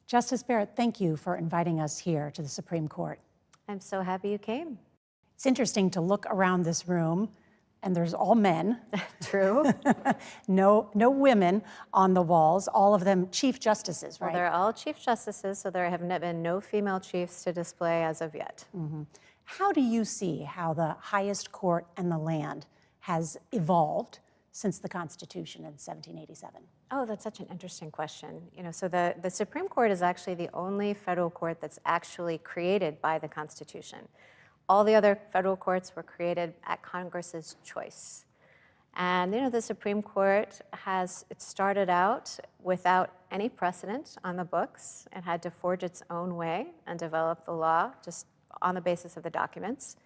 Justice Barrett, thank you for inviting us here to the Supreme Court. I'm so happy you came. It's interesting to look around this room, and there's all men. True. No women on the walls, all of them Chief Justices, right? Well, they're all Chief Justices, so there have been no female chiefs to display as of yet. Mm-hmm. How do you see how the highest court in the land has evolved since the Constitution in 1787? Oh, that's such an interesting question. So the Supreme Court is actually the only federal court that's actually created by the Constitution. All the other federal courts were created at Congress's choice. And the Supreme Court it started out without any precedent on the books and had to forge its own way and develop the law just on the basis of the documents.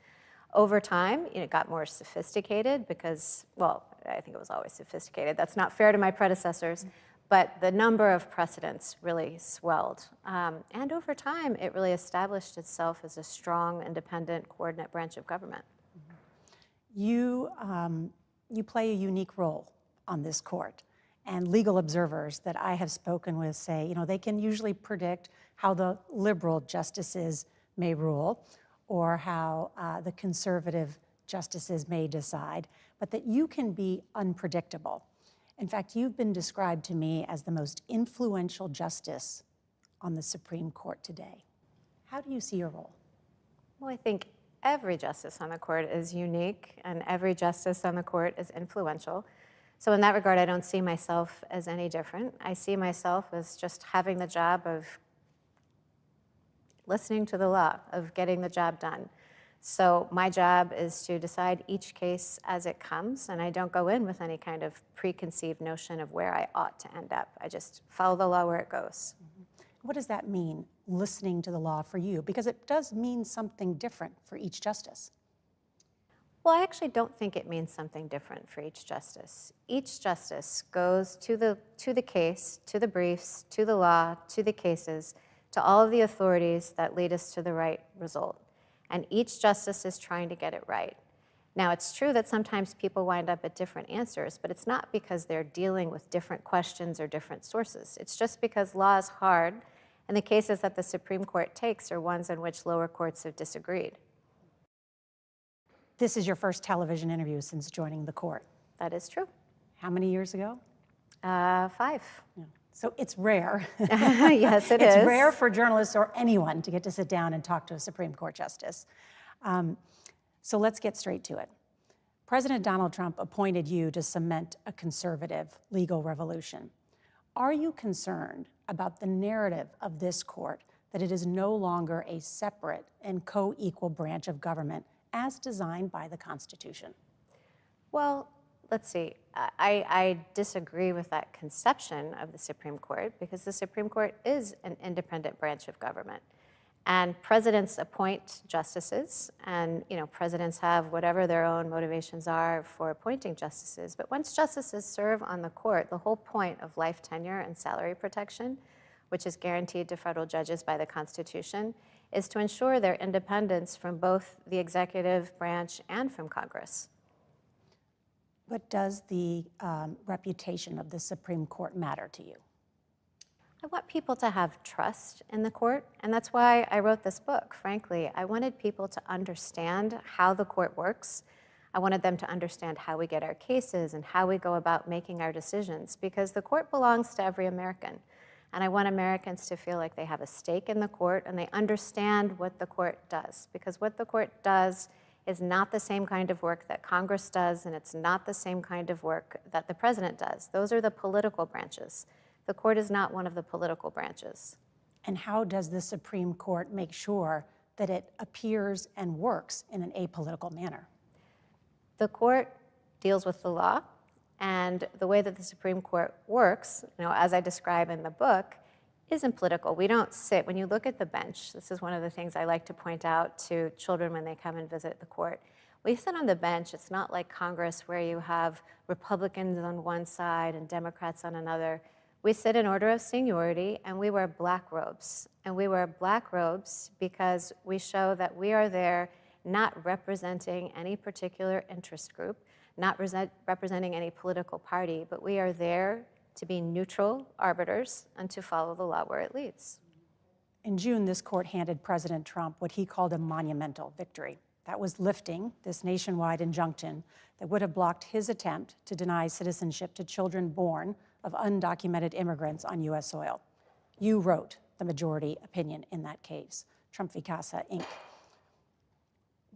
Over time, it got more sophisticated because, well, I think it was always sophisticated. That's not fair to my predecessors, but the number of precedents really swelled. And over time, it really established itself as a strong, independent, coordinate branch of government. You play a unique role on this court. And legal observers that I have spoken with say, they can usually predict how the liberal justices may rule or how the conservative justices may decide, but that you can be unpredictable. In fact, you've been described to me as the most influential justice on the Supreme Court today. How do you see your role? Well, I think every justice on the court is unique, and every justice on the court is influential. So in that regard, I don't see myself as any different. I see myself as just having the job of listening to the law, of getting the job done. So my job is to decide each case as it comes, and I don't go in with any kind of preconceived notion of where I ought to end up. I just follow the law where it goes. Mm-hmm. What does that mean, listening to the law for you? Because it does mean something different for each justice. Well, I actually don't think it means something different for each justice. Each justice goes to the case, to the briefs, to the law, to the cases, to all of the authorities that lead us to the right result. And each justice is trying to get it right. Now, it's true that sometimes people wind up at different answers, but it's not because they're dealing with different questions or different sources. It's just because law is hard, and the cases that the Supreme Court takes are ones in which lower courts have disagreed. This is your first television interview since joining the court. That is true. How many years ago? 5. Yeah. So it's rare. Yes, it is. It's rare for journalists or anyone to get to sit down and talk to a Supreme Court justice. So let's get straight to it. President Donald Trump appointed you to cement a conservative legal revolution. Are you concerned about the narrative of this court that it is no longer a separate and co-equal branch of government as designed by the Constitution? Well, let's see. I disagree with that conception of the Supreme Court because the Supreme Court is an independent branch of government. And presidents appoint justices, and presidents have whatever their own motivations are for appointing justices. But once justices serve on the court, the whole point of life tenure and salary protection, which is guaranteed to federal judges by the Constitution, is to ensure their independence from both the executive branch and from Congress. But does the reputation of the Supreme Court matter to you? I want people to have trust in the court, and that's why I wrote this book, frankly. I wanted people to understand how the court works. I wanted them to understand how we get our cases and how we go about making our decisions, because the court belongs to every American. And I want Americans to feel like they have a stake in the court and they understand what the court does, because what the court does is not the same kind of work that Congress does, and it's not the same kind of work that the president does. Those are the political branches. The court is not one of the political branches. And how does the Supreme Court make sure that it appears and works in an apolitical manner? The court deals with the law, and the way that the Supreme Court works, as I describe in the book, isn't political. We don't sit, when you look at the bench, this is one of the things I like to point out to children when they come and visit the court. We sit on the bench. It's not like Congress where you have Republicans on one side and Democrats on another. We sit in order of seniority, and we wear black robes. And we wear black robes because we show that we are there not representing any particular interest group, not representing any political party, but we are there to be neutral arbiters and to follow the law where it leads. In June, this court handed President Trump what he called a monumental victory. That was lifting this nationwide injunction that would have blocked his attempt to deny citizenship to children born of undocumented immigrants on U.S. soil. You wrote the majority opinion in that case, Trump v. Casa, Inc.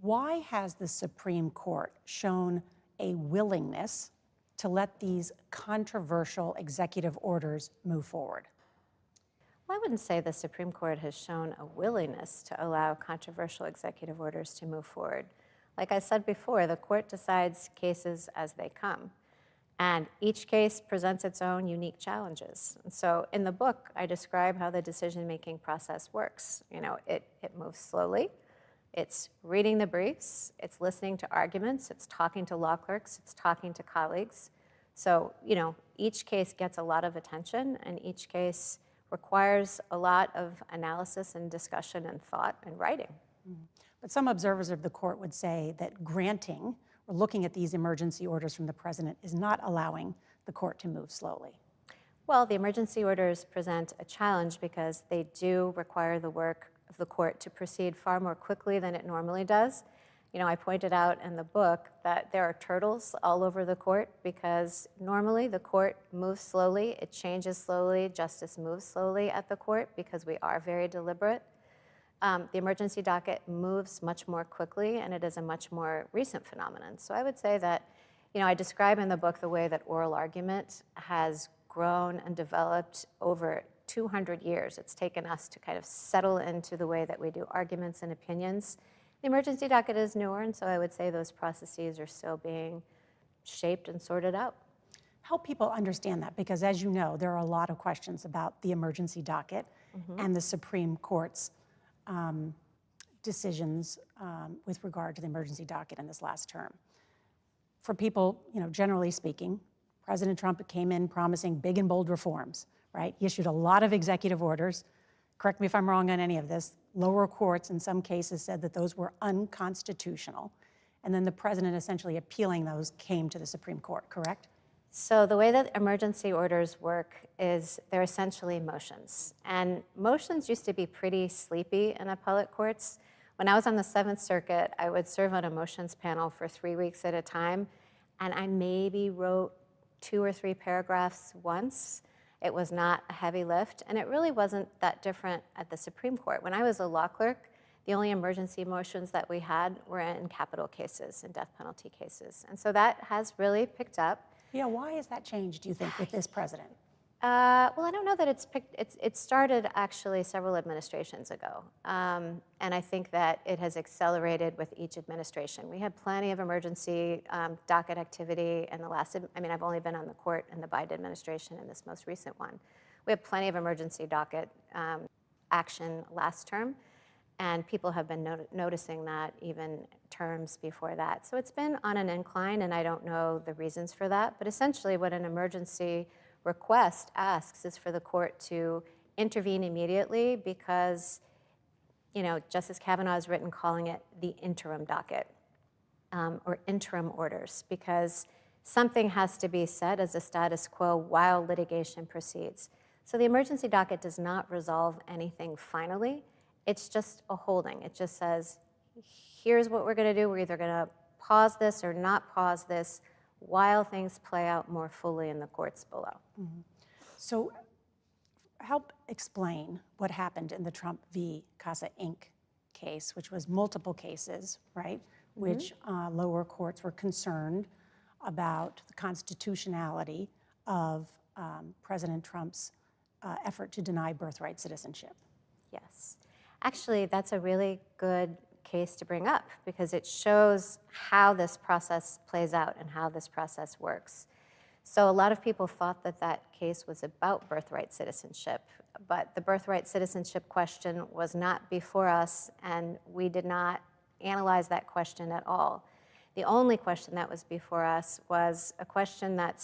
Why has the Supreme Court shown a willingness to let these controversial executive orders move forward? Well, I wouldn't say the Supreme Court has shown a willingness to allow controversial executive orders to move forward. Like I said before, the court decides cases as they come. And each case presents its own unique challenges. And so in the book, I describe how the decision-making process works. It moves slowly. It's reading the briefs. It's listening to arguments. It's talking to law clerks. It's talking to colleagues. So, each case gets a lot of attention, and each case requires a lot of analysis and discussion and thought and writing. But some observers of the court would say that granting or looking at these emergency orders from the president is not allowing the court to move slowly. Well, the emergency orders present a challenge because they do require the work of the court to proceed far more quickly than it normally does. I pointed out in the book that there are turtles all over the court because normally the court moves slowly, it changes slowly, justice moves slowly at the court because we are very deliberate. The emergency docket moves much more quickly, and it is a much more recent phenomenon. So I would say that, I describe in the book the way that oral argument has grown and developed over 200 years. It's taken us to kind of settle into the way that we do arguments and opinions. The emergency docket is newer, and so I would say those processes are still being shaped and sorted out. Help people understand that, because as you know, there are a lot of questions about the emergency docket and the Supreme Court's decisions with regard to the emergency docket in this last term. For people, generally speaking, President Trump came in promising big and bold reforms, right? He issued a lot of executive orders. Correct me if I'm wrong on any of this. Lower courts in some cases said that those were unconstitutional. And then the president essentially appealing those came to the Supreme Court, correct? So the way that emergency orders work is they're essentially motions. And motions used to be pretty sleepy in appellate courts. When I was on the Seventh Circuit, I would serve on a motions panel for 3 weeks at a time, and I maybe wrote 2 or 3 paragraphs once. It was not a heavy lift, and it really wasn't that different at the Supreme Court. When I was a law clerk, the only emergency motions that we had were in capital cases and death penalty cases. And so that has really picked up. Yeah, why has that changed, do you think, with this president? Well, I don't know that it started actually several administrations ago. And I think that it has accelerated with each administration. We had plenty of emergency docket activity in the last, I've only been on the court in the Biden administration and this most recent one. We had plenty of emergency docket action last term, and people have been noticing that even terms before that. So it's been on an incline, and I don't know the reasons for that, but essentially what an emergency request asks is for the court to intervene immediately because, Justice Kavanaugh has written calling it the interim docket or interim orders, because something has to be said as a status quo while litigation proceeds. So the emergency docket does not resolve anything finally. It's just a holding. It just says, here's what we're going to do. We're either going to pause this or not pause this while things play out more fully in the courts below. So help explain what happened in the Trump v. Casa, Inc. case, which was multiple cases, right? Which lower courts were concerned about the constitutionality of President Trump's effort to deny birthright citizenship. Yes. Actually, that's a really good case to bring up because it shows how this process plays out and how this process works. So a lot of people thought that that case was about birthright citizenship, but the birthright citizenship question was not before us, and we did not analyze that question at all. The only question that was before us was a question that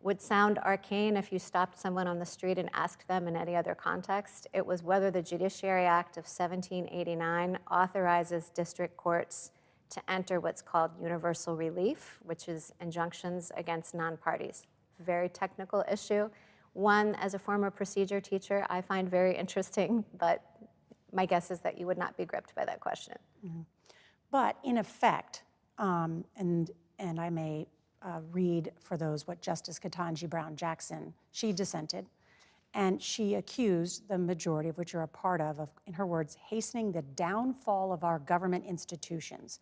would sound arcane if you stopped someone on the street and asked them in any other context. It was whether the Judiciary Act of 1789 authorizes district courts to enter what's called universal relief, which is injunctions against non-parties. Very technical issue. One, as a former procedure teacher, I find very interesting, but my guess is that you would not be gripped by that question. But in effect, and I may read for those what Justice Ketanji Brown Jackson, she dissented, and she accused the majority, of which you're a part of, in her words, hastening the downfall of our government institutions.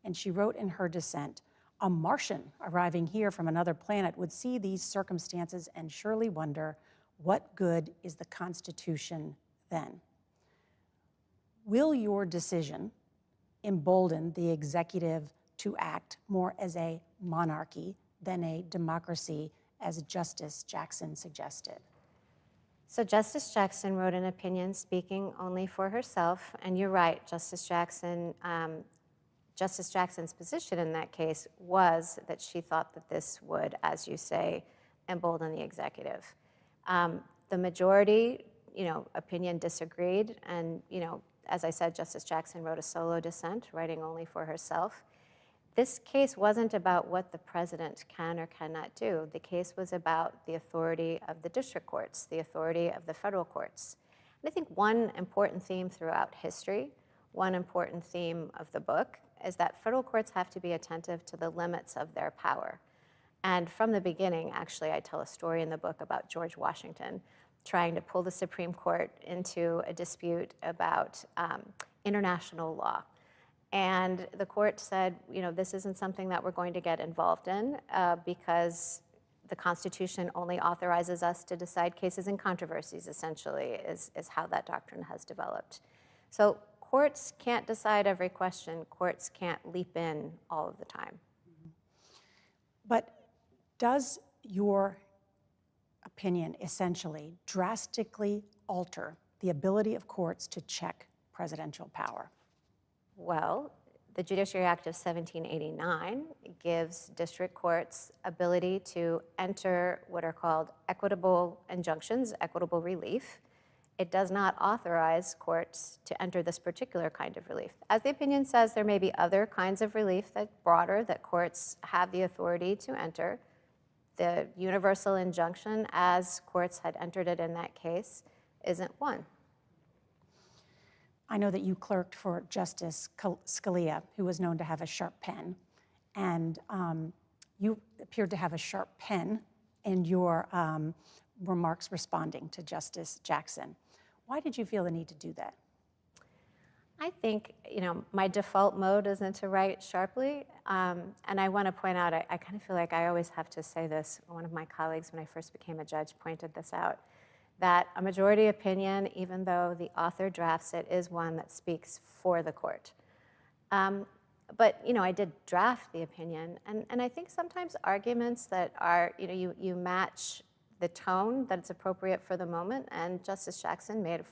And she wrote in her dissent, a Martian arriving here from another planet would see these circumstances and surely wonder, what good is the Constitution then? Will your decision embolden the executive to act more as a monarchy than a democracy, as Justice Jackson suggested? So Justice Jackson wrote an opinion speaking only for herself, and you're right, Justice Jackson's position in that case was that she thought that this would, as you say, embolden the executive. The majority, opinion disagreed, and as I said, Justice Jackson wrote a solo dissent, writing only for herself. This case wasn't about what the president can or cannot do. The case was about the authority of the district courts, the authority of the federal courts. And I think one important theme throughout history, one important theme of the book, is that federal courts have to be attentive to the limits of their power. And from the beginning, actually, I tell a story in the book about George Washington trying to pull the Supreme Court into a dispute about international law. And the court said, this isn't something that we're going to get involved in because the Constitution only authorizes us to decide cases and controversies, essentially, is how that doctrine has developed. So courts can't decide every question. Courts can't leap in all of the time. But does your opinion essentially drastically alter the ability of courts to check presidential power? Well, the Judiciary Act of 1789 gives district courts ability to enter what are called equitable injunctions, equitable relief. It does not authorize courts to enter this particular kind of relief. As the opinion says, there may be other kinds of relief that broader that courts have the authority to enter. The universal injunction, as courts had entered it in that case, isn't one. I know that you clerked for Justice Scalia, who was known to have a sharp pen, and you appeared to have a sharp pen in your remarks responding to Justice Jackson. Why did you feel the need to do that? I think, my default mode isn't to write sharply, and I want to point out, I kind of feel like I always have to say this. One of my colleagues, when I first became a judge, pointed this out, that a majority opinion, even though the author drafts it, is one that speaks for the court. But I did draft the opinion, and I think sometimes arguments that are, you match the tone that's appropriate for the moment, and Justice Jackson made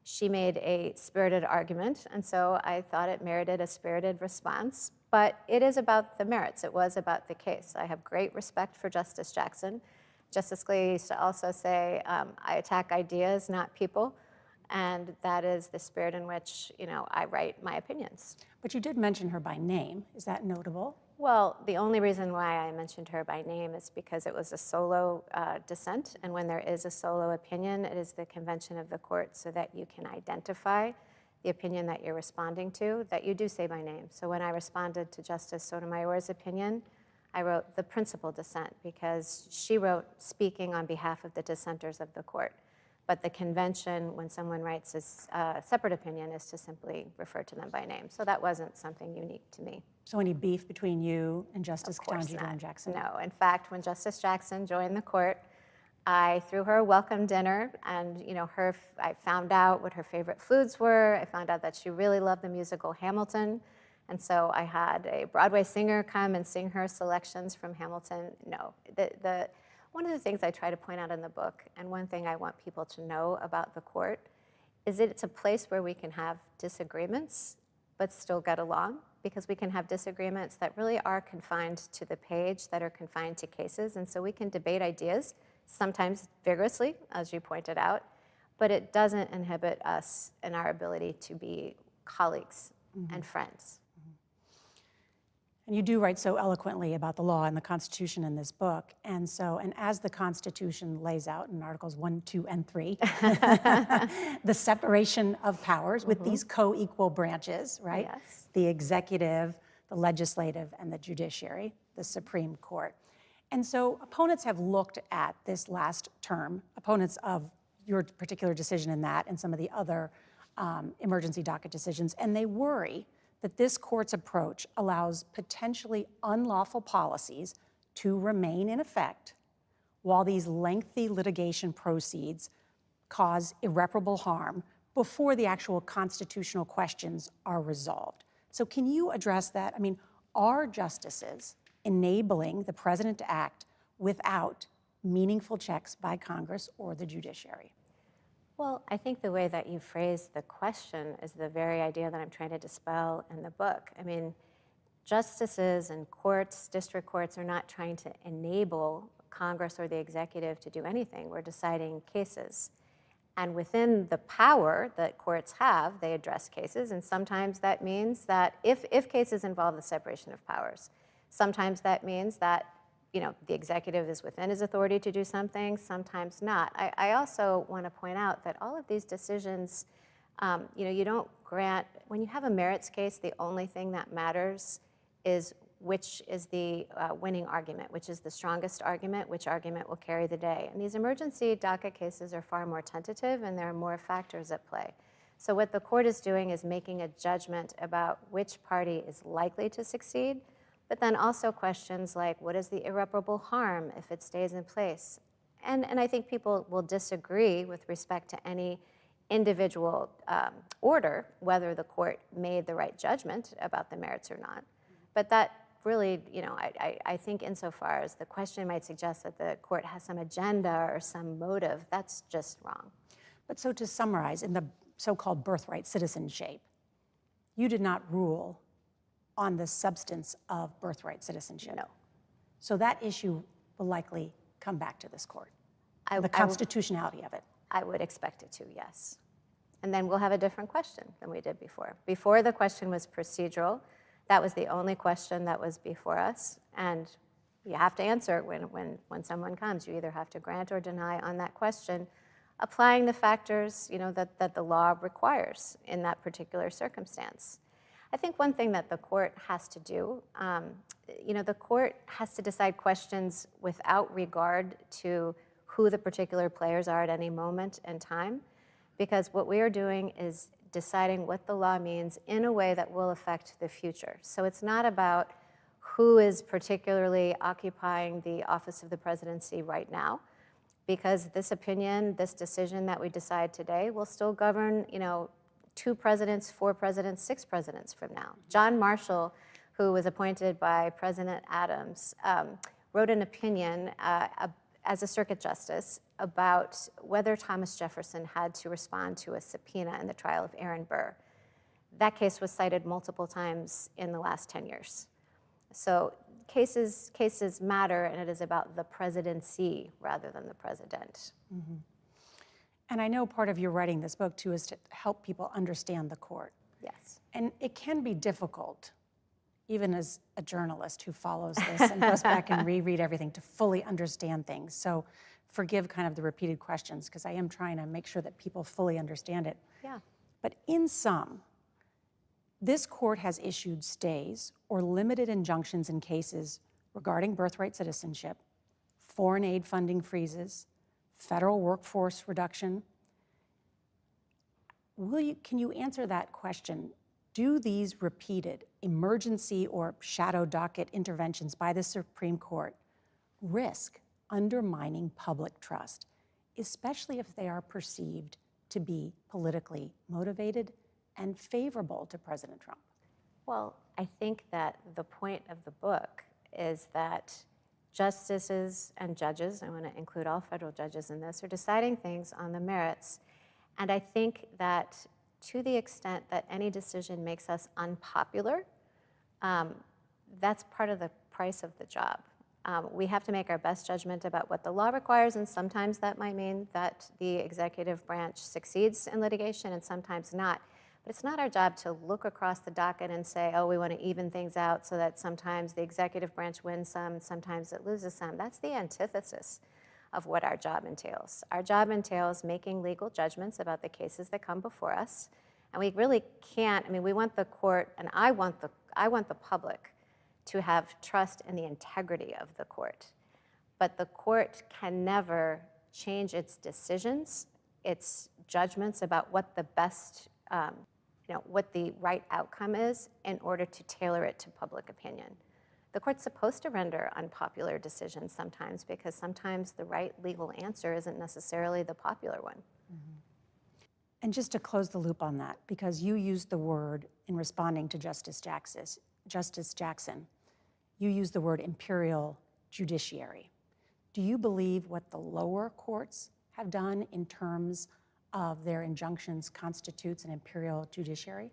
she made a spirited argument, and so I thought it merited a spirited response. But it is about the merits. It was about the case. I have great respect for Justice Jackson. Justice Scalia used to also say, I attack ideas, not people. And that is the spirit in which, I write my opinions. But you did mention her by name. Is that notable? Well, the only reason why I mentioned her by name is because it was a solo dissent. And when there is a solo opinion, it is the convention of the court so that you can identify the opinion that you're responding to, that you do say by name. So when I responded to Justice Sotomayor's opinion, I wrote the principal dissent because she wrote speaking on behalf of the dissenters of the court. But the convention, when someone writes a separate opinion, is to simply refer to them by name. So that wasn't something unique to me. So any beef between you and Justice Ketanji Brown Jackson? No. In fact, when Justice Jackson joined the court, I threw her a welcome dinner, and I found out what her favorite foods were. I found out that she really loved the musical Hamilton, and so I had a Broadway singer come and sing her selections from Hamilton. No, one of the things I try to point out in the book, and one thing I want people to know about the court, is that it's a place where we can have disagreements, but still get along, because we can have disagreements that really are confined to the page, that are confined to cases, and so we can debate ideas, sometimes vigorously, as you pointed out, but it doesn't inhibit us in our ability to be colleagues and friends. And you do write so eloquently about the law and the Constitution in this book. And as the Constitution lays out in Articles 1, 2, and 3, the separation of powers with these co-equal branches, right? Yes. The executive, the legislative, and the judiciary, the Supreme Court. And so opponents have looked at this last term, opponents of your particular decision in that and some of the other emergency docket decisions, and they worry that this court's approach allows potentially unlawful policies to remain in effect while these lengthy litigation proceeds cause irreparable harm before the actual constitutional questions are resolved. So can you address that? I mean, are justices enabling the president to act without meaningful checks by Congress or the judiciary? Well, I think the way that you phrased the question is the very idea that I'm trying to dispel in the book. I mean, justices and courts, district courts, are not trying to enable Congress or the executive to do anything. We're deciding cases. And within the power that courts have, they address cases, and sometimes that means that if cases involve the separation of powers, sometimes that means that the executive is within his authority to do something, sometimes not. I also want to point out that all of these decisions, you don't grant, when you have a merits case, the only thing that matters is which is the winning argument, which is the strongest argument, which argument will carry the day. And these emergency docket cases are far more tentative, and there are more factors at play. So what the court is doing is making a judgment about which party is likely to succeed, but then also questions like, what is the irreparable harm if it stays in place? And I think people will disagree with respect to any individual order, whether the court made the right judgment about the merits or not. But that really, I think insofar as the question might suggest that the court has some agenda or some motive, that's just wrong. But so to summarize, in the so-called birthright citizenship, you did not rule on the substance of birthright citizenship. No. So that issue will likely come back to this court, the constitutionality of it. I would expect it to, yes. And then we'll have a different question than we did before. Before, the question was procedural. That was the only question that was before us, and you have to answer it when someone comes. You either have to grant or deny on that question, applying the factors that the law requires in that particular circumstance. I think one thing that the court has to do, the court has to decide questions without regard to who the particular players are at any moment in time, because what we are doing is deciding what the law means in a way that will affect the future. So it's not about who is particularly occupying the office of the presidency right now, because this opinion, this decision that we decide today will still govern, 2 presidents, 4 presidents, 6 presidents from now. John Marshall, who was appointed by President Adams, wrote an opinion as a circuit justice about whether Thomas Jefferson had to respond to a subpoena in the trial of Aaron Burr. That case was cited multiple times in the last 10 years. So cases matter, and it is about the presidency rather than the president. Mm-hmm. And I know part of your writing this book, too, is to help people understand the court. Yes. And it can be difficult, even as a journalist who follows this and goes back and reread everything to fully understand things. So forgive kind of the repeated questions, because I am trying to make sure that people fully understand it. Yeah. But in sum, this court has issued stays or limited injunctions in cases regarding birthright citizenship, foreign aid funding freezes, federal workforce reduction. Can you answer that question? Do these repeated emergency or shadow docket interventions by the Supreme Court risk undermining public trust, especially if they are perceived to be politically motivated and favorable to President Trump? Well, I think that the point of the book is that justices and judges, I want to include all federal judges in this, are deciding things on the merits. And I think that to the extent that any decision makes us unpopular, that's part of the price of the job. We have to make our best judgment about what the law requires, and sometimes that might mean that the executive branch succeeds in litigation and sometimes not. But It's not our job to look across the docket and say, oh, we want to even things out so that sometimes the executive branch wins some, sometimes it loses some. That's the antithesis of what our job entails. Our job entails making legal judgments about the cases that come before us. And we really can't, I mean, we want the court, and I want the public to have trust in the integrity of the court. But the court can never change its decisions, its judgments about what the best, what the right outcome is in order to tailor it to public opinion. The court's supposed to render unpopular decisions sometimes because sometimes the right legal answer isn't necessarily the popular one. Mm-hmm. And just to close the loop on that, because you used the word in responding to Justice Jackson, you used the word imperial judiciary. Do you believe what the lower courts have done in terms of their injunctions constitutes an imperial judiciary?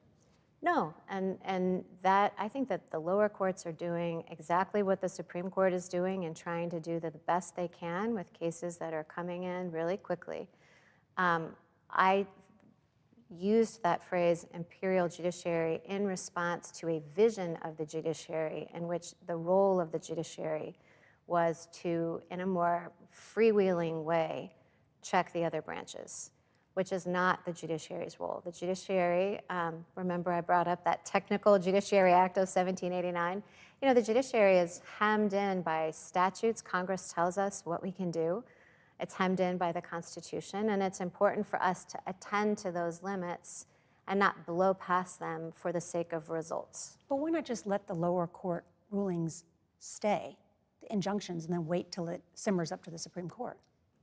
No, and that I think that the lower courts are doing exactly what the Supreme Court is doing and trying to do the best they can with cases that are coming in really quickly. I used that phrase, imperial judiciary, in response to a vision of the judiciary in which the role of the judiciary was to, in a more freewheeling way, check the other branches, which is not the judiciary's role. The judiciary, remember I brought up that technical Judiciary Act of 1789. You know, the judiciary is hemmed in by statutes. Congress tells us what we can do. It's hemmed in by the Constitution, and it's important for us to attend to those limits and not blow past them for the sake of results. But why not just let the lower court rulings stay, the injunctions, and then wait till it simmers up to the Supreme Court?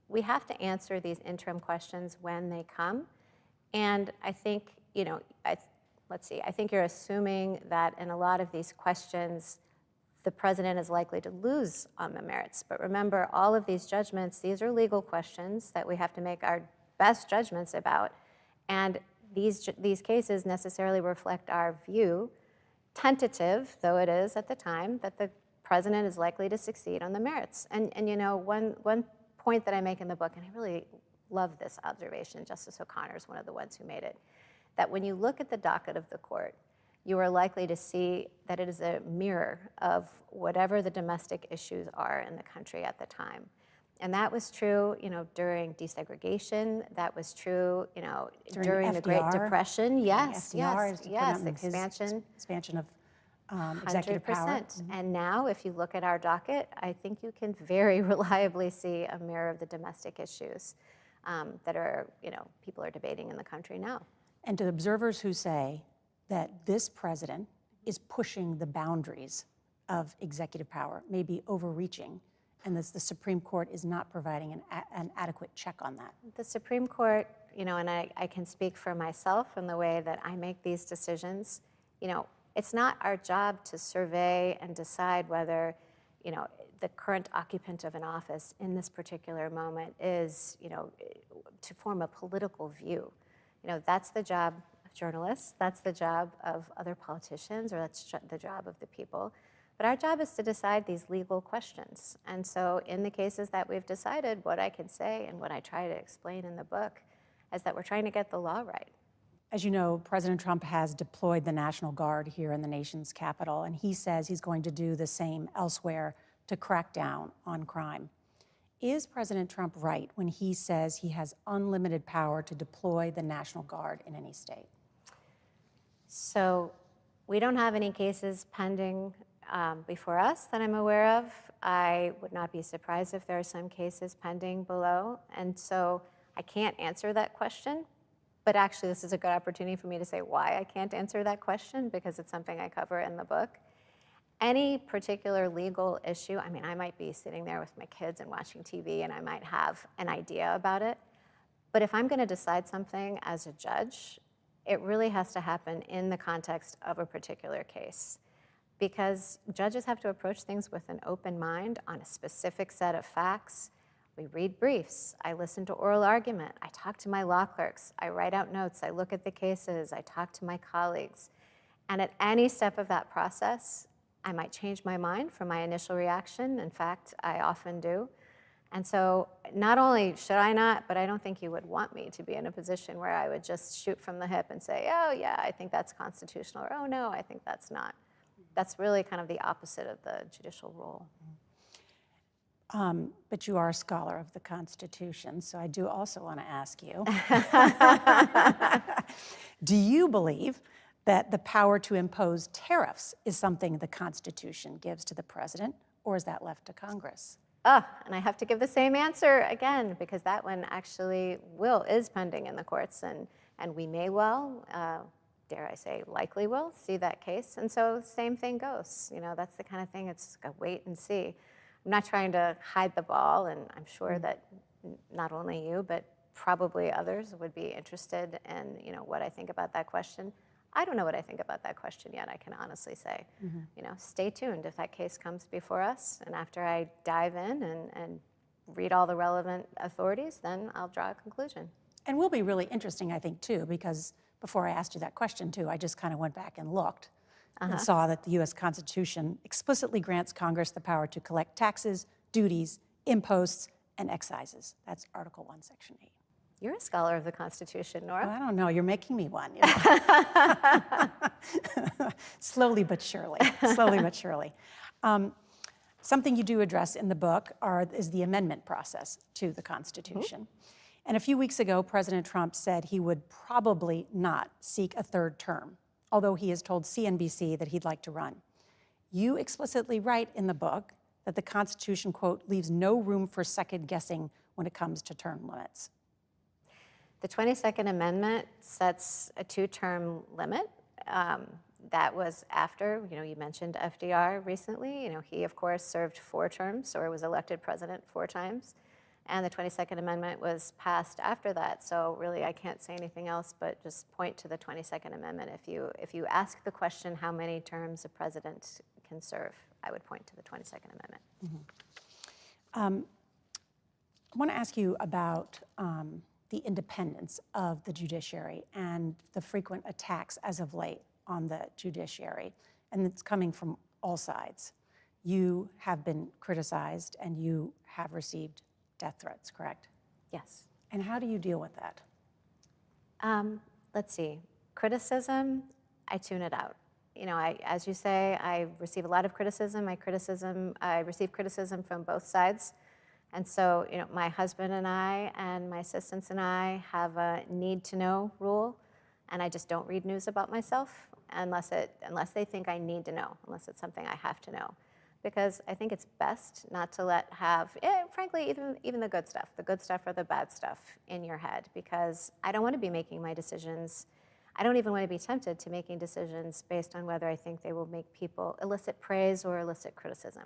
We have to answer these interim questions when they come. And I think, I think you're assuming that in a lot of these questions, the president is likely to lose on the merits. But remember, all of these judgments, these are legal questions that we have to make our best judgments about. And these cases necessarily reflect our view, tentative though it is at the time, that the president is likely to succeed on the merits. And one point that I make in the book, and I really love this observation, Justice O'Connor is one of the ones who made it, that when you look at the docket of the court, you are likely to see that it is a mirror of whatever the domestic issues are in the country at the time. And that was true, during desegregation. That was true, during the Great Depression. Yes, expansion of executive power. 100%. Mm-hmm. And now, if you look at our docket, I think you can very reliably see a mirror of the domestic issues that are, people are debating in the country now. And to observers who say that this president is pushing the boundaries of executive power, maybe overreaching, and the Supreme Court is not providing an adequate check on that. The Supreme Court, and I can speak for myself in the way that I make these decisions, it's not our job to survey and decide whether, the current occupant of an office in this particular moment is, to form a political view. That's the job of journalists, that's the job of other politicians, or that's the job of the people. But our job is to decide these legal questions. And so in the cases that we've decided, what I can say and what I try to explain in the book is that we're trying to get the law right. As you know, President Trump has deployed the National Guard here in the nation's capital, and he says he's going to do the same elsewhere to crack down on crime. Is President Trump right when he says he has unlimited power to deploy the National Guard in any state? So we don't have any cases pending before us that I'm aware of. I would not be surprised if there are some cases pending below. And so I can't answer that question. But actually, this is a good opportunity for me to say why I can't answer that question, because it's something I cover in the book. Any particular legal issue, I might be sitting there with my kids and watching TV, and I might have an idea about it. But if I'm going to decide something as a judge, it really has to happen in the context of a particular case. Because judges have to approach things with an open mind on a specific set of facts. We read briefs, I listen to oral argument, I talk to my law clerks, I write out notes, I look at the cases, I talk to my colleagues. And at any step of that process, I might change my mind from my initial reaction. In fact, I often do. And so not only should I not, but I don't think you would want me to be in a position where I would just shoot from the hip and say, oh yeah, I think that's constitutional, or oh no, I think that's not. That's really kind of the opposite of the judicial role. But you are a scholar of the Constitution, so I do also want to ask you, do you believe that the power to impose tariffs is something the Constitution gives to the president, or is that left to Congress? And I have to give the same answer again, because that one actually is pending in the courts, and we may well, dare I say, likely will see that case. And so same thing goes. You know, that's the kind of thing, it's a wait and see. I'm not trying to hide the ball, and I'm sure that not only you, but probably others would be interested in, you know, what I think about that question. I don't know what I think about that question yet, I can honestly say. You know, stay tuned if that case comes before us, and after I dive in and read all the relevant authorities, then I'll draw a conclusion. And will be really interesting, I think, too, because before I asked you that question, too, I just kind of went back and looked and saw that the U.S. Constitution explicitly grants Congress the power to collect taxes, duties, imposts, and excises. That's Article 1, Section 8. You're a scholar of the Constitution, Nora. Well, I don't know, you're making me one. You know? Slowly but surely, slowly but surely. Something you do address in the book is the amendment process to the Constitution. And a few weeks ago, President Trump said he would probably not seek a third term, although he has told CNBC that he'd like to run. You explicitly write in the book that the Constitution, quote, leaves no room for second guessing when it comes to term limits. The 22nd Amendment sets a 2-term limit. That was after, you know, you mentioned FDR recently. You know, he, of course, served 4 terms or was elected president 4 times. And the 22nd Amendment was passed after that. So really, I can't say anything else but just point to the 22nd Amendment. If you ask the question how many terms a president can serve, I would point to the 22nd Amendment. I want to ask you about the independence of the judiciary and the frequent attacks as of late on the judiciary. And it's coming from all sides. You have been criticized and you have received death threats, correct? Yes. And how do you deal with that? Let's see. Criticism, I tune it out. You know, as you say, I receive a lot of criticism. I receive criticism from both sides. And so, you know, my husband and I and my assistants and I have a need-to-know rule, and I just don't read news about myself unless they think I need to know, unless it's something I have to know. Because I think it's best not to frankly, even the good stuff or the bad stuff in your head, because I don't want to be making my decisions. I don't even want to be tempted to making decisions based on whether I think they will make people elicit praise or elicit criticism.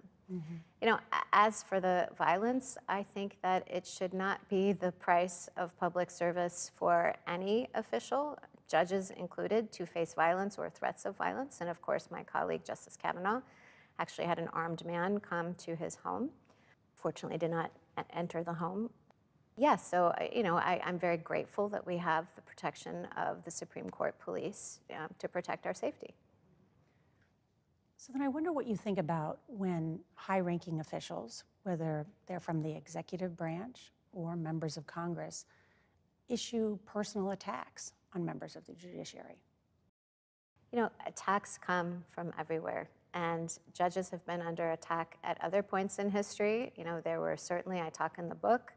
You know, as for the violence, I think that it should not be the price of public service for any official, judges included, to face violence or threats of violence. And of course, my colleague, Justice Kavanaugh, actually had an armed man come to his home. Fortunately, did not enter the home. Yes, so you know, I'm very grateful that we have the protection of the Supreme Court police to protect our safety. So then I wonder what you think about when high-ranking officials, whether they're from the executive branch or members of Congress, issue personal attacks on members of the judiciary. You know, attacks come from everywhere. And judges have been under attack at other points in history. You know, there were certainly, I talk in the book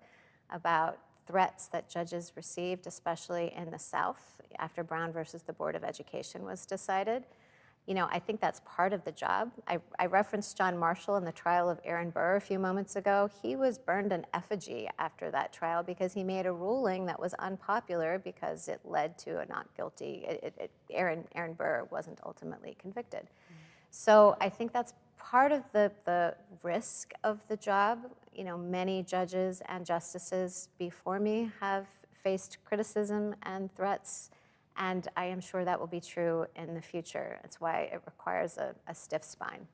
about threats that judges received, especially in the South, after Brown versus the Board of Education was decided. You know, I think that's part of the job. I referenced John Marshall in the trial of Aaron Burr a few moments ago. He was burned an effigy after that trial because he made a ruling that was unpopular because it led to a not guilty. Aaron Burr wasn't ultimately convicted. So I think that's part of the risk of the job. You know, many judges and justices before me have faced criticism and threats, and I am sure that will be true in the future. That's why it requires a stiff spine.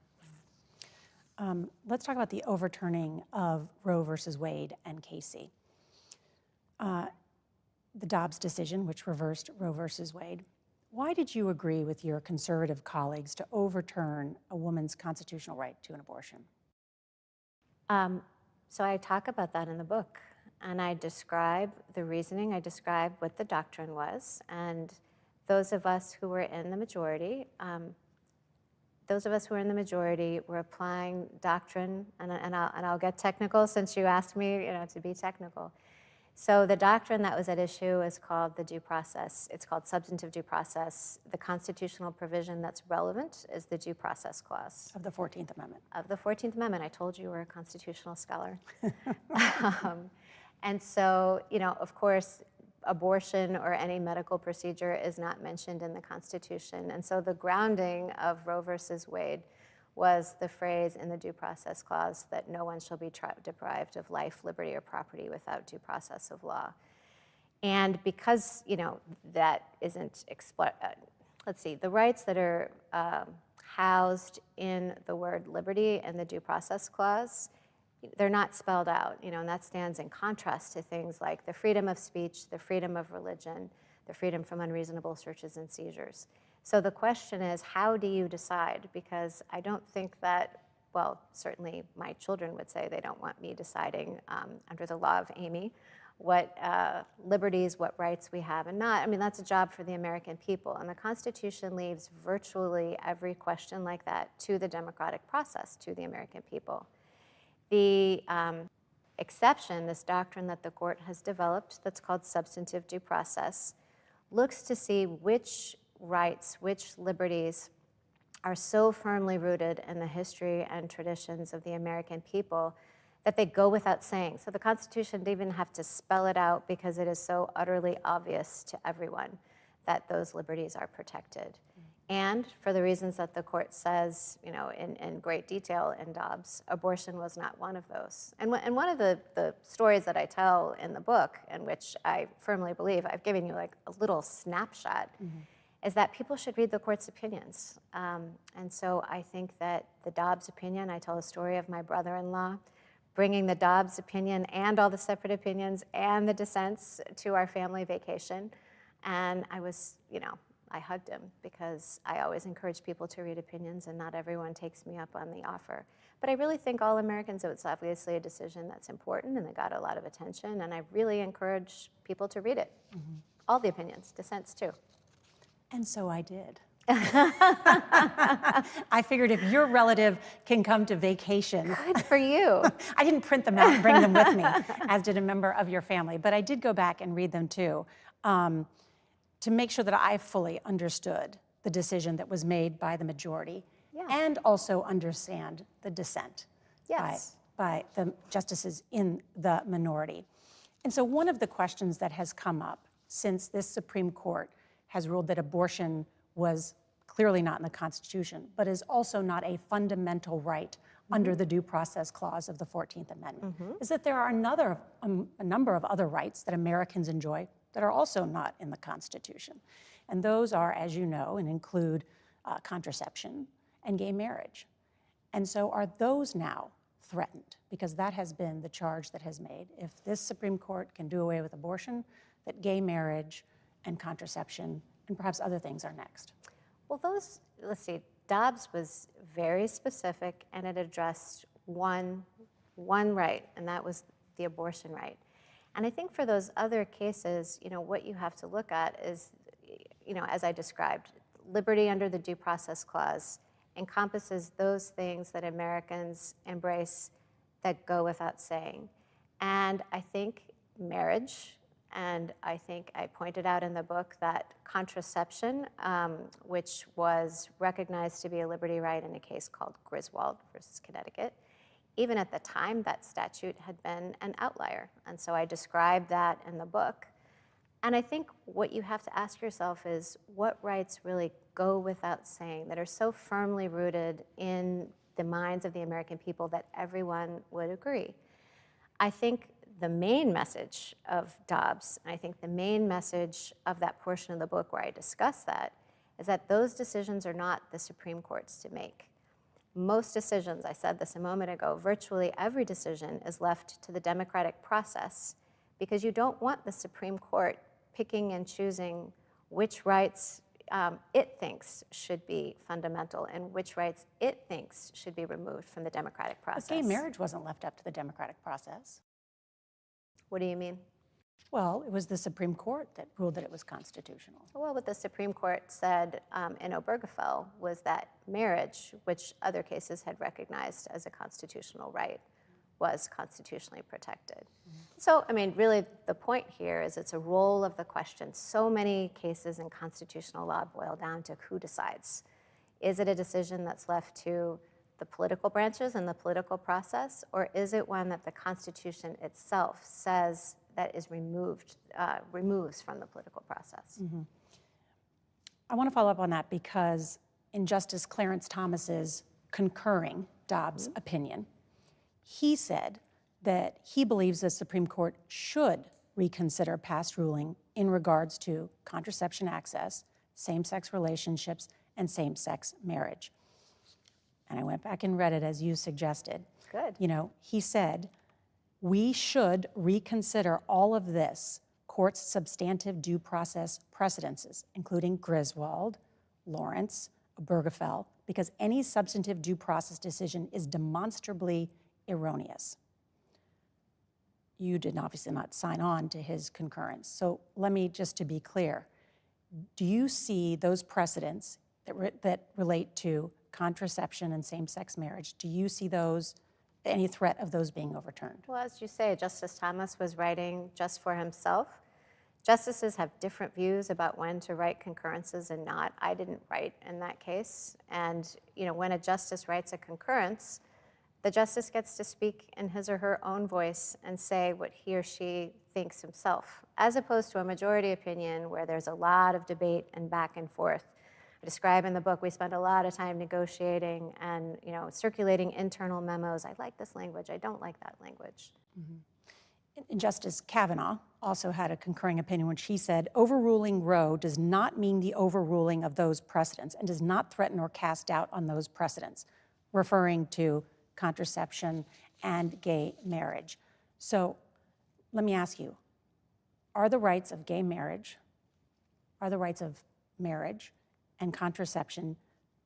Let's talk about the overturning of Roe versus Wade and Casey. The Dobbs decision, which reversed Roe versus Wade. Why did you agree with your conservative colleagues to overturn a woman's constitutional right to an abortion? So I talk about that in the book, and I describe the reasoning, I describe what the doctrine was, and those of us who were in the majority, were applying doctrine, and I'll get technical since you asked me, to be technical. So the doctrine that was at issue is called the due process. It's called substantive due process. The constitutional provision that's relevant is the due process clause. Of the 14th Amendment. Of the 14th Amendment. I told you we're a constitutional scholar. And so, of course, abortion or any medical procedure is not mentioned in the Constitution. And so the grounding of Roe versus Wade was the phrase in the due process clause that no one shall be deprived of life, liberty, or property without due process of law. And because, that isn't, let's see, the rights that are housed in the word liberty and the due process clause, they're not spelled out, and that stands in contrast to things like the freedom of speech, the freedom of religion, the freedom from unreasonable searches and seizures. So the question is, how do you decide? Because I don't think that, well, certainly my children would say they don't want me deciding under the law of Amy what liberties, what rights we have and not. I mean, that's a job for the American people. And the Constitution leaves virtually every question like that to the democratic process, to the American people. The exception, this doctrine that the court has developed that's called substantive due process, looks to see which rights, which liberties are so firmly rooted in the history and traditions of the American people that they go without saying. So the Constitution didn't even have to spell it out because it is so utterly obvious to everyone that those liberties are protected. And for the reasons that the court says, in great detail in Dobbs, abortion was not one of those. And one of the stories that I tell in the book, in which I firmly believe, I've given you like a little snapshot, is that people should read the court's opinions. And so I think that the Dobbs opinion, I tell the story of my brother-in-law bringing the Dobbs opinion and all the separate opinions and the dissents to our family vacation. And I was, I hugged him because I always encourage people to read opinions and not everyone takes me up on the offer. But I really think all Americans, it's obviously a decision that's important and it got a lot of attention, and I really encourage people to read it. All the opinions, dissents too. And so I did. I figured if your relative can come to vacation. Good for you. I didn't print them out and bring them with me, as did a member of your family, but I did go back and read them too, to make sure that I fully understood the decision that was made by the majority, and also understand the dissent by the justices in the minority. And so one of the questions that has come up since this Supreme Court has ruled that abortion was clearly not in the Constitution, but is also not a fundamental right under the Due Process Clause of the 14th Amendment, is that there are a number of other rights that Americans enjoy that are also not in the Constitution. And those are, as you know, and include contraception and gay marriage. And so are those now threatened? Because that has been the charge that has made. If this Supreme Court can do away with abortion, that gay marriage and contraception and perhaps other things are next. Well, let's see, Dobbs was very specific and it addressed one right, and that was the abortion right. And I think for those other cases, what you have to look at is, as I described, liberty under the Due Process Clause encompasses those things that Americans embrace that go without saying. And I think marriage, and I think I pointed out in the book that contraception, which was recognized to be a liberty right in a case called Griswold versus Connecticut, even at the time that statute had been an outlier. And so I described that in the book. And I think what you have to ask yourself is what rights really go without saying that are so firmly rooted in the minds of the American people that everyone would agree. I think the main message of Dobbs, and I think the main message of that portion of the book where I discuss that, is that those decisions are not the Supreme Court's to make. Most decisions, I said this a moment ago, virtually every decision is left to the democratic process because you don't want the Supreme Court picking and choosing which rights it thinks should be fundamental and which rights it thinks should be removed from the democratic process. But gay marriage wasn't left up to the democratic process. What do you mean? Well, it was the Supreme Court that ruled that it was constitutional. Well, what the Supreme Court said in Obergefell was that marriage, which other cases had recognized as a constitutional right, was constitutionally protected. So, I mean, really the point here is it's a role of the question. So many cases in constitutional law boil down to who decides. Is it a decision that's left to the political branches and the political process, or is it one that the Constitution itself says that is removes from the political process? I want to follow up on that because in Justice Clarence Thomas's concurring Dobbs opinion, he said that he believes the Supreme Court should reconsider past ruling in regards to contraception access, same-sex relationships, and same-sex marriage. And I went back and read it as you suggested. Good. You know, he said, we should reconsider all of this court's substantive due process precedences, including Griswold, Lawrence, Obergefell, because any substantive due process decision is demonstrably erroneous. You did obviously not sign on to his concurrence. So let me, just to be clear, do you see those precedents that relate to contraception and same-sex marriage, do you see those, any threat of those being overturned? Well, as you say, Justice Thomas was writing just for himself. Justices have different views about when to write concurrences and not. I didn't write in that case. And you know, when a justice writes a concurrence, the justice gets to speak in his or her own voice and say what he or she thinks himself, as opposed to a majority opinion where there's a lot of debate and back and forth. I describe in the book, we spend a lot of time negotiating and circulating internal memos. I like this language, I don't like that language. And Justice Kavanaugh also had a concurring opinion when she said, overruling Roe does not mean the overruling of those precedents and does not threaten or cast doubt on those precedents, referring to contraception and gay marriage. So let me ask you, are the rights of gay marriage, are the rights of marriage and contraception,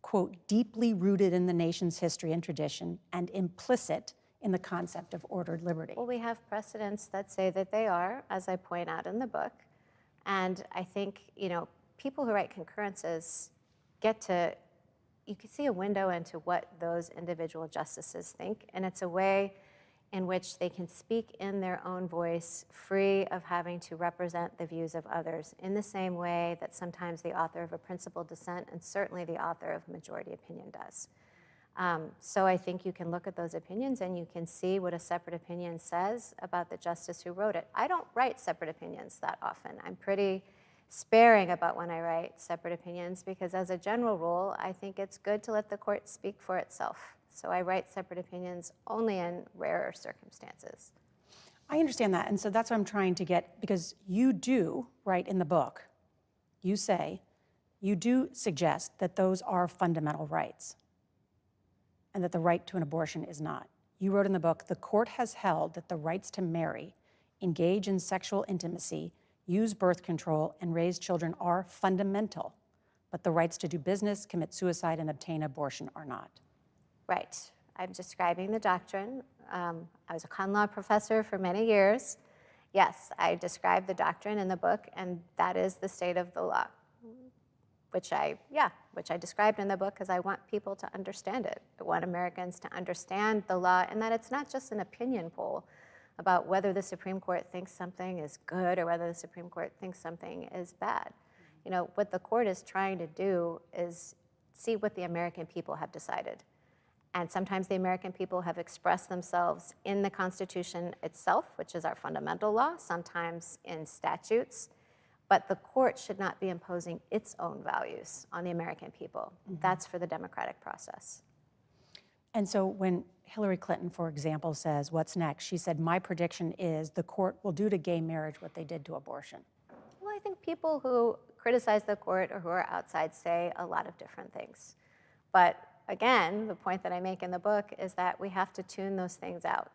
quote, deeply rooted in the nation's history and tradition and implicit in the concept of ordered liberty? Well, we have precedents that say that they are, as I point out in the book. And I think, people who write concurrences you can see a window into what those individual justices think, and it's a way in which they can speak in their own voice, free of having to represent the views of others, in the same way that sometimes the author of a principled dissent and certainly the author of majority opinion does. So I think you can look at those opinions and you can see what a separate opinion says about the justice who wrote it. I don't write separate opinions that often. I'm pretty sparing about when I write separate opinions because as a general rule, I think it's good to let the court speak for itself. So I write separate opinions only in rarer circumstances. I understand that, and so that's what I'm trying to get, because you do write in the book, you say, you do suggest that those are fundamental rights and that the right to an abortion is not. You wrote in the book, the court has held that the rights to marry, engage in sexual intimacy, use birth control, and raise children are fundamental, but the rights to do business, commit suicide, and obtain abortion are not. Right. I'm describing the doctrine. I was a con law professor for many years. Yes, I describe the doctrine in the book, and that is the state of the law, which I described in the book because I want people to understand it. I want Americans to understand the law and that it's not just an opinion poll about whether the Supreme Court thinks something is good or whether the Supreme Court thinks something is bad. What the court is trying to do is see what the American people have decided. And sometimes the American people have expressed themselves in the Constitution itself, which is our fundamental law, sometimes in statutes. But the court should not be imposing its own values on the American people. That's for the democratic process. And so when Hillary Clinton, for example, says, what's next? She said, my prediction is the court will do to gay marriage what they did to abortion. Well, I think people who criticize the court or who are outside say a lot of different things. But again, the point that I make in the book is that we have to tune those things out.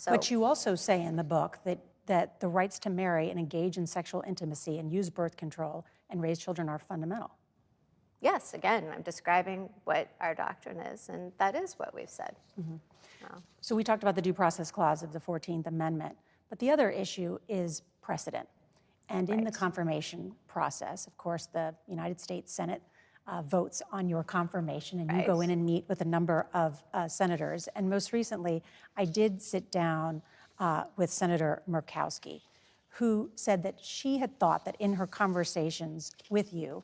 But you also say in the book that that the rights to marry and engage in sexual intimacy and use birth control and raise children are fundamental. Yes, again, I'm describing what our doctrine is, and that is what we've said. So we talked about the Due Process Clause of the 14th Amendment, but the other issue is precedent. And in the confirmation process, of course, the United States Senate votes on your confirmation, and you go in and meet with a number of senators. And most recently, I did sit down with Senator Murkowski, who said that she had thought that in her conversations with you,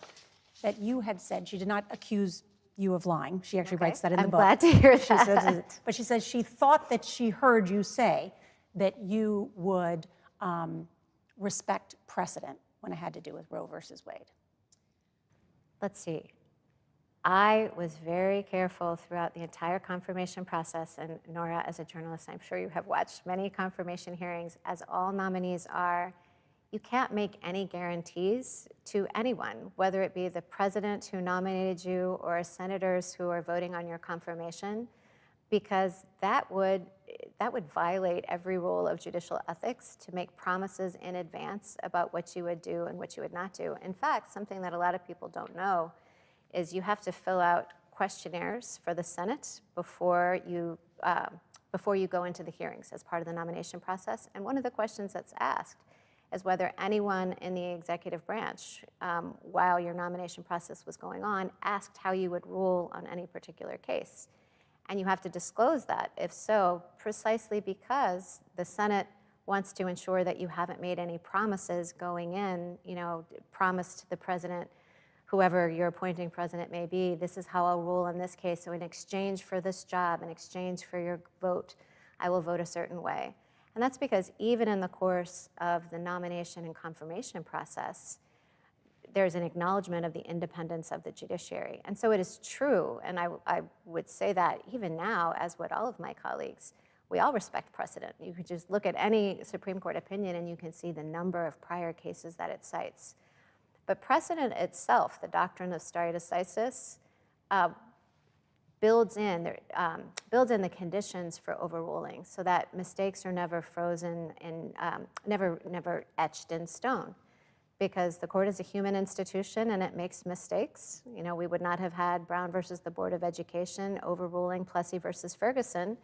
that you had said, she did not accuse you of lying. She actually writes that in the book. I'm glad to hear She that. says, but she says she thought that she heard you say that you would respect precedent when it had to do with Roe versus Wade. Let's see. I was very careful throughout the entire confirmation process, and Nora, as a journalist, I'm sure you have watched many confirmation hearings, as all nominees are. You can't make any guarantees to anyone, whether it be the president who nominated you or senators who are voting on your confirmation, because that would violate every rule of judicial ethics to make promises in advance about what you would do and what you would not do. In fact, something that a lot of people don't know is you have to fill out questionnaires for the Senate before you go into the hearings as part of the nomination process. And one of the questions that's asked is whether anyone in the executive branch, while your nomination process was going on, asked how you would rule on any particular case. And you have to disclose that, if so, precisely because the Senate wants to ensure that you haven't made any promises going in, promised to the president, whoever your appointing president may be, this is how I'll rule in this case. So in exchange for this job, in exchange for your vote, I will vote a certain way. And that's because even in the course of the nomination and confirmation process, there's an acknowledgement of the independence of the judiciary. And so it is true, and I would say that even now, as would all of my colleagues, we all respect precedent. You could just look at any Supreme Court opinion and you can see the number of prior cases that it cites. But precedent itself, the doctrine of stare decisis, builds in the conditions for overruling so that mistakes are never frozen and never etched in stone. Because the court is a human institution and it makes mistakes. We would not have had Brown versus the Board of Education overruling Plessy versus Ferguson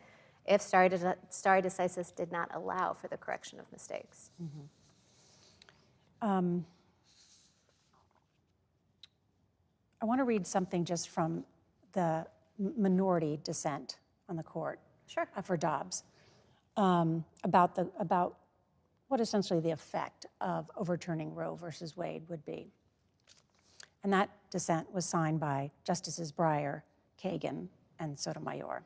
if stare decisis did not allow for the correction of mistakes. I want to read something just from the minority dissent on the court. Sure. For Dobbs, about what essentially the effect of overturning Roe versus Wade would be. And that dissent was signed by Justices Breyer, Kagan, and Sotomayor.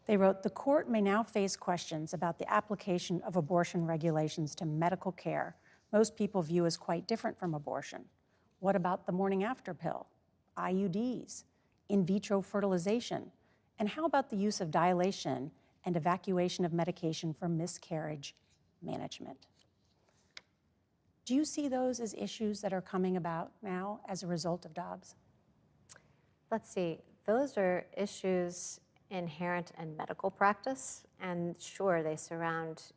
They wrote, "The court may now face questions about the application of abortion regulations to medical care most people view as quite different from abortion. What about the morning after pill, IUDs, in vitro fertilization, and how about the use of dilation and evacuation of medication for miscarriage management?" Do you see those as issues that are coming about now as a result of Dobbs? Let's see, those are issues inherent in medical practice, and sure, they surround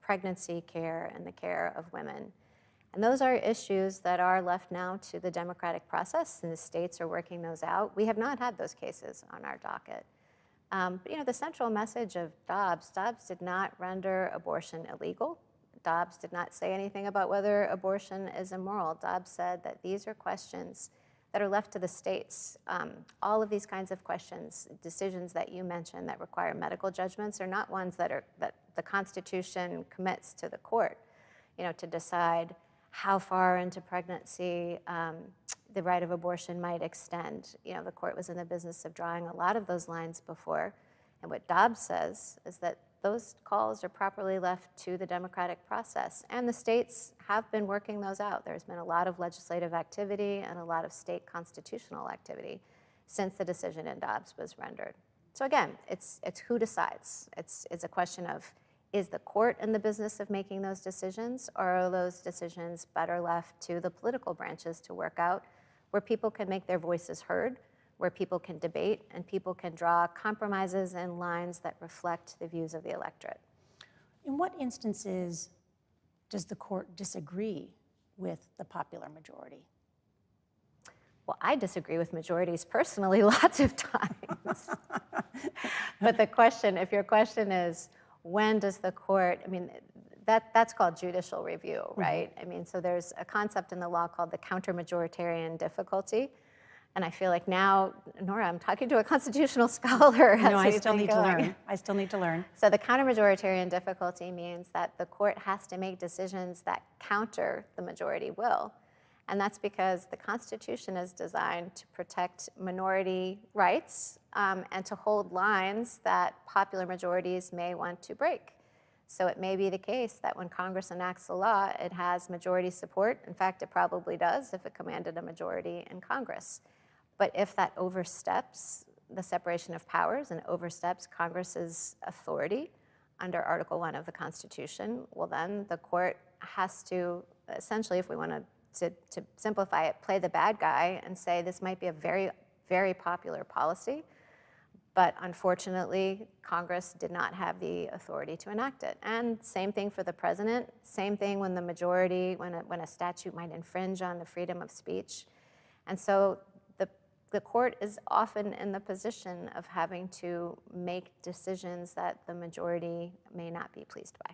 pregnancy care and the care of women. And those are issues that are left now to the democratic process, and the states are working those out. We have not had those cases on our docket. But the central message of Dobbs did not render abortion illegal. Dobbs did not say anything about whether abortion is immoral. Dobbs said that these are questions that are left to the states. All of these kinds of questions, decisions that you mentioned that require medical judgments, are not ones that the Constitution commits to the court, to decide how far into pregnancy the right of abortion might extend. The court was in the business of drawing a lot of those lines before. And what Dobbs says is that those calls are properly left to the democratic process. And the states have been working those out. There's been a lot of legislative activity and a lot of state constitutional activity since the decision in Dobbs was rendered. So again, it's who decides. It's a question of, is the court in the business of making those decisions, or are those decisions better left to the political branches to work out, where people can make their voices heard, where people can debate, and people can draw compromises and lines that reflect the views of the electorate? In what instances does the court disagree with the popular majority? Well, I disagree with majorities personally lots of times. But the question, if your question is, when does the court, I mean, that's called judicial review, right? I mean, so there's a concept in the law called the counter-majoritarian difficulty. And I feel like now, Nora, I'm talking to a constitutional scholar. No, I still need to learn. I still need to learn. So the counter-majoritarian difficulty means that the court has to make decisions that counter the majority will. And that's because the Constitution is designed to protect minority rights and to hold lines that popular majorities may want to break. So it may be the case that when Congress enacts a law, it has majority support. In fact, it probably does if it commanded a majority in Congress. But if that oversteps the separation of powers and oversteps Congress's authority under Article 1 of the Constitution, well, then the court has to, essentially, if we want to simplify it, play the bad guy and say this might be a very, very popular policy, but unfortunately, Congress did not have the authority to enact it. And same thing for the president, same thing when the majority, when a statute might infringe on the freedom of speech. And so the court is often in the position of having to make decisions that the majority may not be pleased by.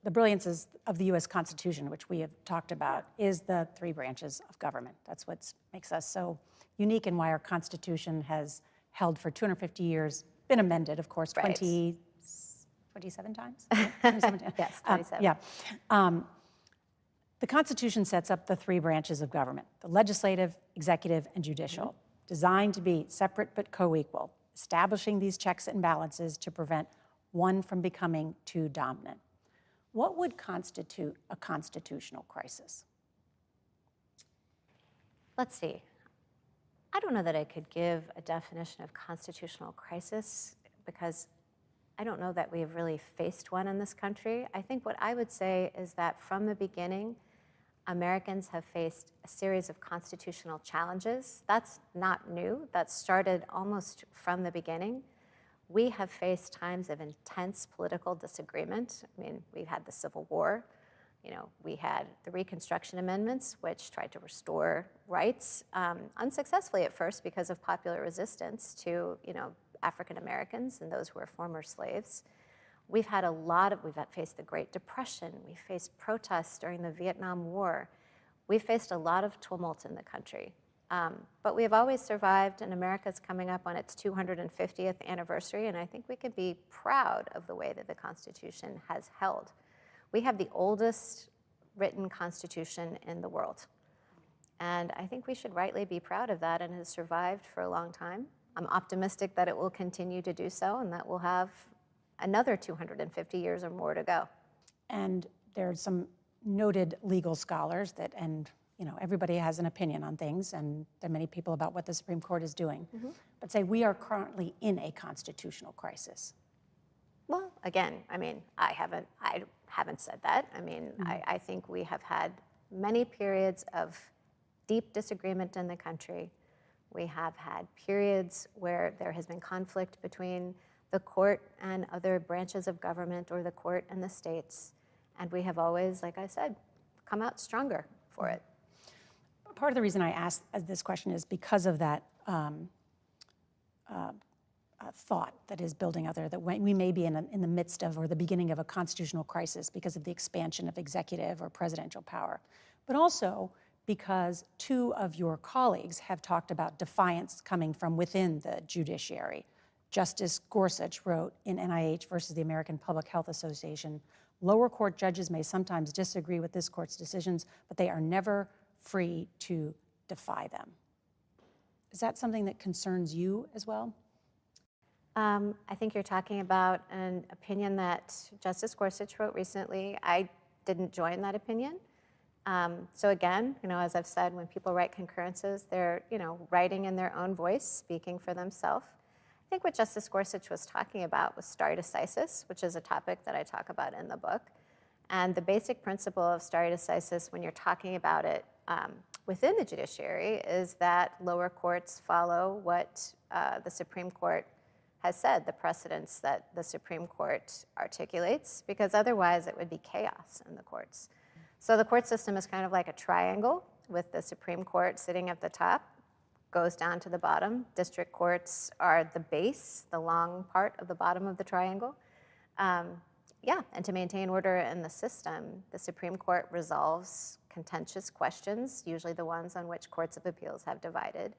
The brilliance of the U.S. Constitution, which we have talked about, is the three branches of government. That's what makes us so unique and why our Constitution has held for 250 years, been amended, of course, 27 times? 27 times. Yes, 27. Yeah. The Constitution sets up the three branches of government, the legislative, executive, and judicial, designed to be separate but co-equal, establishing these checks and balances to prevent one from becoming too dominant. What would constitute a constitutional crisis? Let's see. I don't know that I could give a definition of constitutional crisis because I don't know that we've really faced one in this country. I think what I would say is that from the beginning, Americans have faced a series of constitutional challenges. That's not new. That started almost from the beginning. We have faced times of intense political disagreement. I mean, we've had the Civil War. You know, we had the Reconstruction Amendments, which tried to restore rights, unsuccessfully at first because of popular resistance to, African Americans and those who were former slaves. We've faced the Great Depression. We faced protests during the Vietnam War. We faced a lot of tumult in the country. But we have always survived, and America's coming up on its 250th anniversary, and I think we can be proud of the way that the Constitution has held. We have the oldest written Constitution in the world. And I think we should rightly be proud of that, and it has survived for a long time. I'm optimistic that it will continue to do so, and that we'll have another 250 years or more to go. And there are some noted legal scholars that, everybody has an opinion on things, and there are many people about what the Supreme Court is doing, but say we are currently in a constitutional crisis. Well, again, I haven't said that. I think we have had many periods of deep disagreement in the country. We have had periods where there has been conflict between the court and other branches of government or the court and the states. And we have always, like I said, come out stronger for it. Part of the reason I asked this question is because of that thought that is building out there that we may be in the midst of or the beginning of a constitutional crisis because of the expansion of executive or presidential power, but also because two of your colleagues have talked about defiance coming from within the judiciary. Justice Gorsuch wrote in NIH versus the American Public Health Association, lower court judges may sometimes disagree with this court's decisions, but they are never free to defy them. Is that something that concerns you as well? I think you're talking about an opinion that Justice Gorsuch wrote recently. I didn't join that opinion. So again, as I've said, when people write concurrences, they're, writing in their own voice, speaking for themselves. I think what Justice Gorsuch was talking about was stare decisis, which is a topic that I talk about in the book. And the basic principle of stare decisis when you're talking about it within the judiciary is that lower courts follow what the Supreme Court has said the precedents that the Supreme Court articulates, because otherwise it would be chaos in the courts. So the court system is kind of like a triangle with the Supreme Court sitting at the top, goes down to the bottom. District courts are the base, the long part of the bottom of the triangle. Yeah, and to maintain order in the system, the Supreme Court resolves contentious questions, usually the ones on which courts of appeals have divided,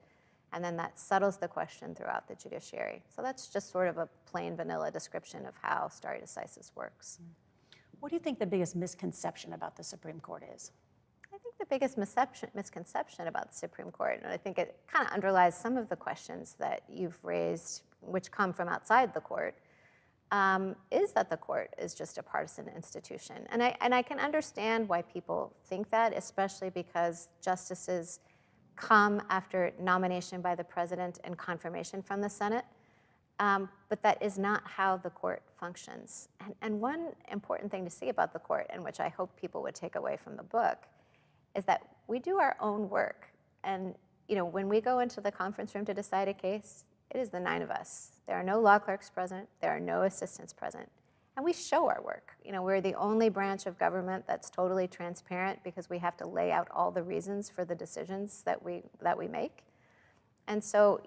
and then that settles the question throughout the judiciary. So that's just sort of a plain vanilla description of how stare decisis works. What do you think the biggest misconception about the Supreme Court is? I think the biggest misconception about the Supreme Court, and I think it kind of underlies some of the questions that you've raised, which come from outside the court, is that the court is just a partisan institution. And I can understand why people think that, especially because justices come after nomination by the president and confirmation from the Senate. But that is not how the court functions. And one important thing to see about the court, and which I hope people would take away from the book, is that we do our own work. And when we go into the conference room to decide a case, it is the 9 of us. There are no law clerks present. There are no assistants present. And we show our work. We're the only branch of government that's totally transparent because we have to lay out all the reasons for the decisions that we make. And so,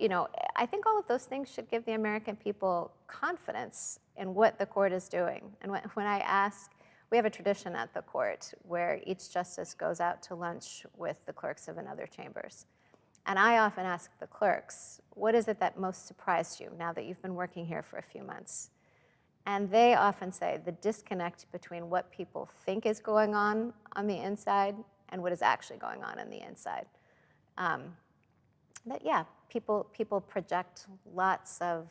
I think all of those things should give the American people confidence in what the court is doing. And when I ask, we have a tradition at the court where each justice goes out to lunch with the clerks of another chambers. And I often ask the clerks, what is it that most surprised you now that you've been working here for a few months? And they often say the disconnect between what people think is going on the inside and what is actually going on the inside. That yeah, people project lots of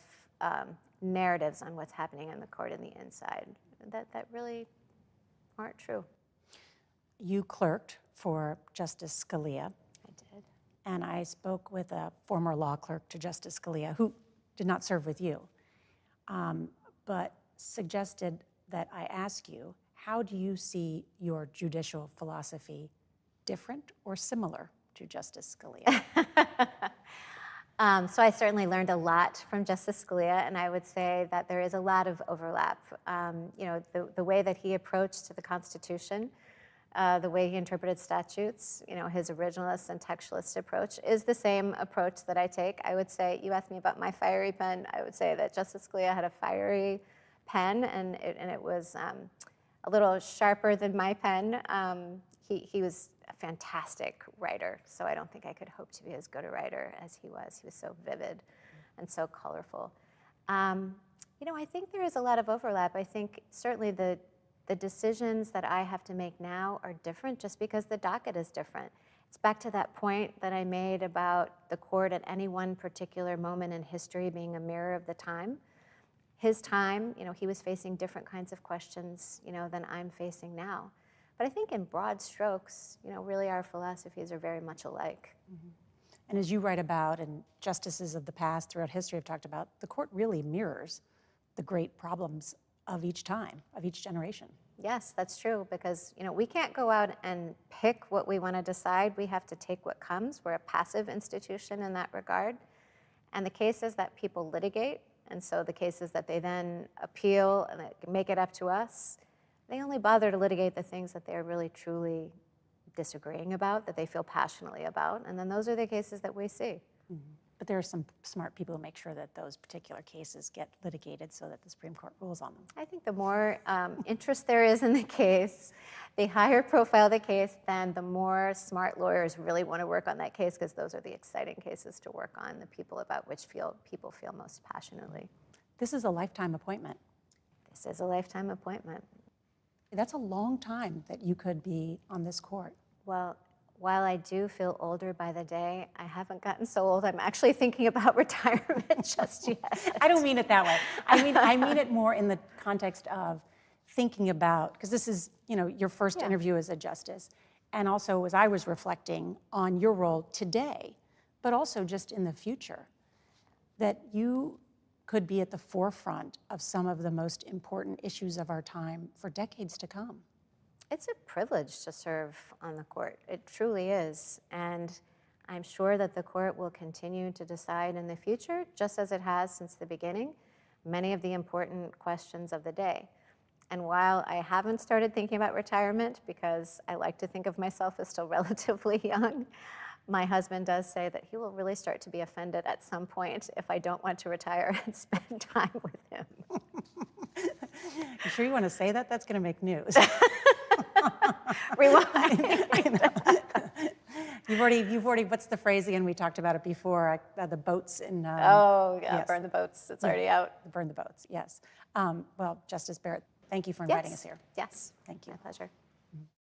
narratives on what's happening in the court in the inside that really aren't true. You clerked for Justice Scalia. I did. And I spoke with a former law clerk to Justice Scalia, who did not serve with you, but suggested that I ask you, how do you see your judicial philosophy different or similar to Justice Scalia? So I certainly learned a lot from Justice Scalia, and I would say that there is a lot of overlap. The way that he approached the Constitution, the way he interpreted statutes, his originalist and textualist approach is the same approach that I take. I would say, you asked me about my fiery pen, I would say that Justice Scalia had a fiery pen, and it was a little sharper than my pen. He was a fantastic writer, so I don't think I could hope to be as good a writer as he was. He was so vivid and so colorful. I think there is a lot of overlap. I think certainly the decisions that I have to make now are different just because the docket is different. It's back to that point that I made about the court at any one particular moment in history being a mirror of the time. His time, he was facing different kinds of questions, than I'm facing now. But I think in broad strokes, really our philosophies are very much alike. Mm-hmm. And as you write about, and justices of the past throughout history have talked about, the court really mirrors the great problems of each time, of each generation. Yes, that's true, because we can't go out and pick what we want to decide. We have to take what comes. We're a passive institution in that regard. And the cases that people litigate, and so the cases that they then appeal and that make it up to us, they only bother to litigate the things that they're really truly disagreeing about, that they feel passionately about, and then those are the cases that we see. Mm-hmm. But there are some smart people who make sure that those particular cases get litigated so that the Supreme Court rules on them. I think the more interest there is in the case, the higher profile the case, then the more smart lawyers really want to work on that case, because those are the exciting cases to work on, the people about which people feel most passionately. This is a lifetime appointment. This is a lifetime appointment. That's a long time that you could be on this court. Well, while I do feel older by the day, I haven't gotten so old. I'm actually thinking about retirement just yet. I don't mean it that way. I mean it more in the context of thinking about, because this is, your first interview as a justice, and also as I was reflecting on your role today, but also just in the future, that you could be at the forefront of some of the most important issues of our time for decades to come. It's a privilege to serve on the court. It truly is. And I'm sure that the court will continue to decide in the future, just as it has since the beginning, many of the important questions of the day. And while I haven't started thinking about retirement, because I like to think of myself as still relatively young, my husband does say that he will really start to be offended at some point if I don't want to retire and spend time with him. You sure you want to say that? That's going to make news. Rewind. I know. You've already, what's the phrase again? We talked about it before, the boats in. Oh, yeah, yes. burn the boats. It's already out. Burn the boats, yes. Well, Justice Barrett, thank you for inviting us here. Yes. Thank you. My pleasure.